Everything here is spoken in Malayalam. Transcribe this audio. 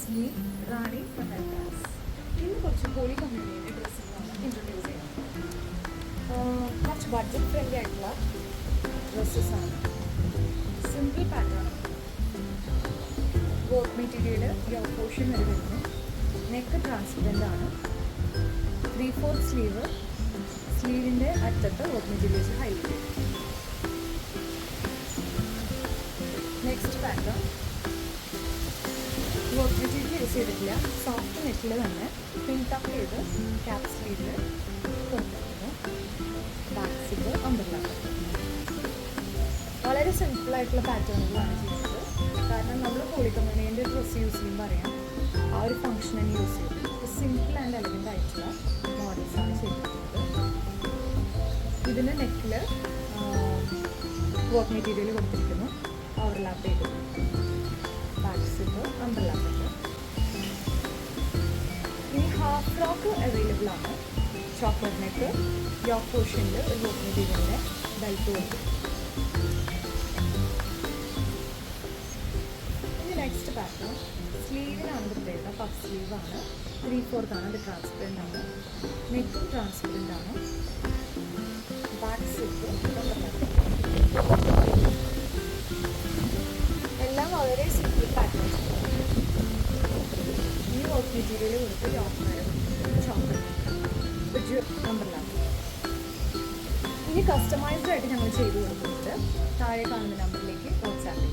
ഇറ്റ്സ് മീ റാണി ഫ്രം ഹെൽത്താസ്. ഇന്ന് കുറച്ച് പോളി കമ്പനിയുടെ ഡ്രസ്സുകളാണ് ഇൻട്രൊഡ്യൂസ് ചെയ്യുന്നത്. കുറച്ച് ബഡ്ജറ്റ് ഫ്രണ്ട്ലി ആയിട്ടുള്ള ഡ്രസ്സസ്സാണ്. Simple pattern, work material yoke portion വരെ വരുന്നു. നെക്ക് ട്രാൻസ്പെറൻ്റ് ആണ്. 3/4 സ്ലീവ്, സ്ലീവിൻ്റെ അറ്റത്ത് വർക്ക് മെറ്റീരിയൽസ് ഹൈലൈറ്റ് ചെയ്യും. Next pattern work material use ചെയ്തിട്ടില്ല, സോഫ്റ്റ് നെറ്റിൽ തന്നെ പിൻ ടക്ക് ചെയ്ത് ക്യാപ് സ്ലീവിൽ കൊടുത്തിരിക്കുന്നു. Back zip umbrella. വളരെ സിമ്പിളായിട്ടുള്ള പാറ്റേണുകളാണ് ചെയ്യുന്നത്. കാരണം നമ്മൾ പോളി കമ്പനീൻ്റെ ഡ്രസ്സ് യൂസ് ചെയ്യുമ്പോൾ അറിയാം ആ ഒരു ഫങ്ഷൻ തന്നെ യൂസ് ചെയ്യും. ഇപ്പോൾ സിമ്പിൾ ആൻഡ് എലഗൻ്റ് ആയിട്ടുള്ള മോഡൽസാണ് ചെയ്തിരിക്കുന്നത്. ഇതിന് നെക്കിൽ വർക്ക് മെറ്റീരിയൽ കൊടുത്തിരിക്കുന്നു, ഓവർലാപ്പ് ചെയ്തിട്ടുണ്ട്. ബാക്ക് സിബ് അമ്പർലാപ്പ്. ഇനി ഹാഫ് ഫ്രോക്ക് അവൈലബിൾ ആണ്. ചോക്കോട്ട് നെക്ക്, യോക്ക് പോർഷനിൽ ഒരു വർക്ക് മെറ്റീരിയലിൻ്റെ ബെൽറ്റ് കൊടുത്തിട്ടുണ്ട്. ഇനി നെക്സ്റ്റ് പാറ്റേൺ സ്ലീവിനാണ് പ്രത്യേകത. പഫ് സ്ലീവാണ്. 3/4 ആണ്. അത് ട്രാൻസ്പെറൻ്റ് ആണ്. നെക്കും ട്രാൻസ്പെറൻ്റ് ആണ്. ബാക്ക് സിബ് എല്ലാം വളരെ സിമ്പിൾ പാറ്റേൺസ്. ഈ വർക്ക് മെറ്റീരിയൽ കൊടുത്ത് യോക്ക് ചോക്ലേറ്റ് അമ്പർലാപ്പ്. ഇനി കസ്റ്റമൈസ്ഡ് ആയിട്ട് ഞങ്ങൾ ചെയ്തു കൊടുക്കുന്നുണ്ട്. താഴെ കാണുന്ന നമ്പറിലേക്ക് വാട്സാപ്പിൽ